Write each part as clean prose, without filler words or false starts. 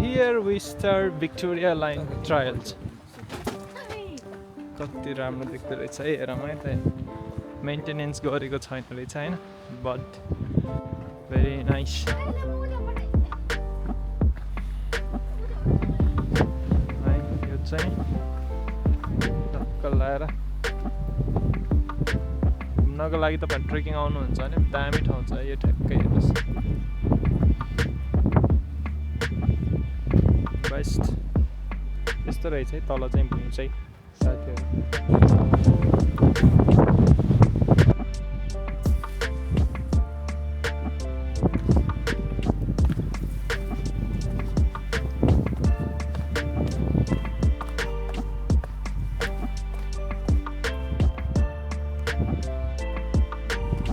Here we start Victoria Line trials. कति राम्रो देख्दो रहेछ है हेरौँ है त मेन्टेनेन्स गरेको छैन रहेछ हैन बट भेरी नाइस है यो चाहिँ टक्क लाएर घुम्नको लागि तपाईहरु ट्रेकिङ आउनुहुन्छ भने दामी ठाउँ छ यो ठ्याक्कै हेर्नुस् बेस्ट यस्तो रहेछ है तल चाहिँ भ्यू चाहिँ साथीहरु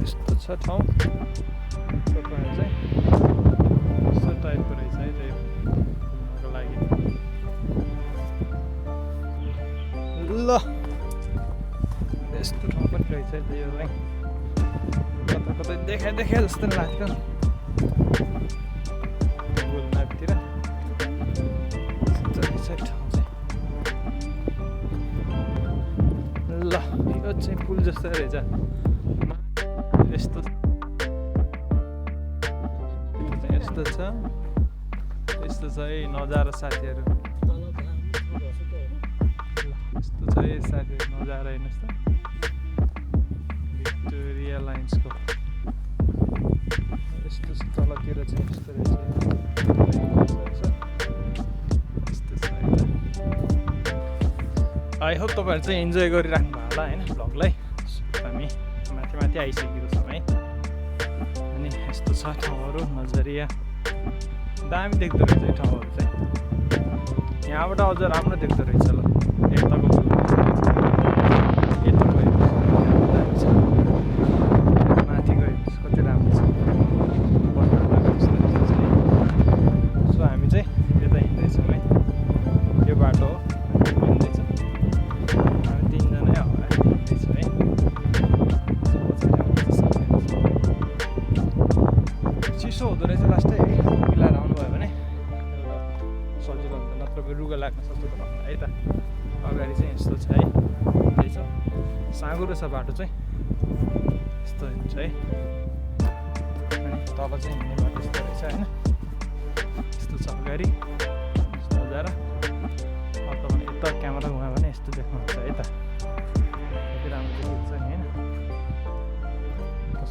यस्तो छ ठाउँ तपाईहरु चाहिँ यस्तो टाइपको रहेछ है त्यो घुम्नको लागि ल यस्तो ठाउँ पनि रहेछ यो चाहिँ कता कतै देखाइ जस्तो लाग्यो गुगल म्यापतिर यस्तो रहेछ ठाउँ चाहिँ ल यो चाहिँ पुल जस्तो रहेछ यस्तो छ यस्तो छ है नजारा साथीहरु यस्तो छ है साथीहरु नजारा हेर्नुस् त भिक्टोरिया लाइन्सको यस्तो छ तलतिर चाहिँ यस्तो रहेछ यस्तो छ आई होप तपाईहरु चाहिँ इन्जोय गरिराख्नु भयो होला हैन भ्लगलाई हामी माथि आइसकेको छौँ है अनि यस्तो छ ठाउँहरु नजरिया दामी देख्दो रहेछ ठाउँहरु चाहिँ यहाँबाट अझ राम्रो देख्दो रहेछ ल यताको माथिको हेर्नुहोस् कति राम्रो छ सो हामी चाहिँ यता हिँड्दैछौँ है यो बाटो हो हिँड्दैछ हामी तीनजना हिँड्दैछौँ है चिसो हुँदो रहेछ लास्टै मिलाएर आउनुभयो भने सजिलो हुन्छ नत्र रुगा लाग्न सक्छ तपाईँलाई है त अगाडि चाहिँ यस्तो छ है त्यही छ साँगुरो छ बाटो चाहिँ यस्तो हुन्छ है अनि तल चाहिँ हिँड्ने बाटो यस्तो रहेछ होइन यस्तो छ अगाडि यस्तो नजारा तपाईँले यता क्यामेरा घुमायो भने यस्तो देख्नुहुन्छ है त कति राम्रो देख्छ नि होइन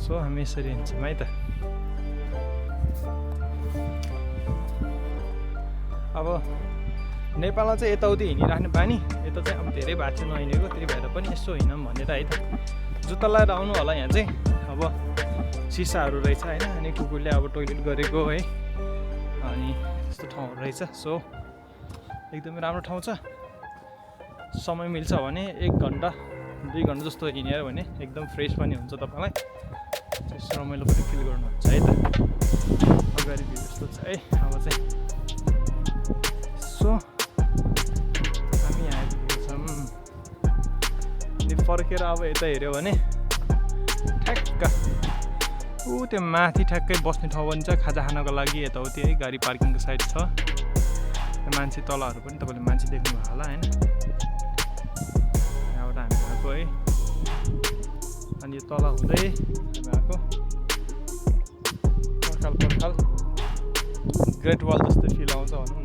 सो हामी यसरी हिँड्छौँ है त अब नेपालमा चाहिँ यताउति हिँडिराख्ने बानी यता चाहिँ अब धेरै भएको थियो नहिँडेको त्यही भएर पनि यसो हिँडौँ भनेर है त जुत्ता लगाएर आउनु होला यहाँ चाहिँ अब सिसाहरू रहेछ होइन अनि कुकुरले अब टोइलेट गरेको है अनि यस्तो ठाउँहरू रहेछ सो एकदमै राम्रो ठाउँ छ समय मिल्छ भने 1 घन्टा 2 घन्टा जस्तो हिँडेर भने एकदम फ्रेस पनि हुन्छ तपाईँलाई त्यस्तो रमाइलो पनि फिल गर्नुहुन्छ है त अगाडि भ्यू यस्तो छ है अब चाहिँ सो हामी यहाँ आइपुगेको छौँ अनि फर्केर अब यता हेऱ्यो भने ठ्याक्क त्यो माथि ठ्याक्कै बस्ने ठाउँ पनि छ खाजा खानको लागि यताउति है गाडी पार्किङको साइड छ मान्छे तलहरू पनि तपाईँले मान्छे देख्नुभयो होला होइन यहाँबाट हामी आएको है अनि यो तल हुँदै हामी आएको पर्खाल ग्रेट वाल जस्तै फिल आउँछ भनौँ न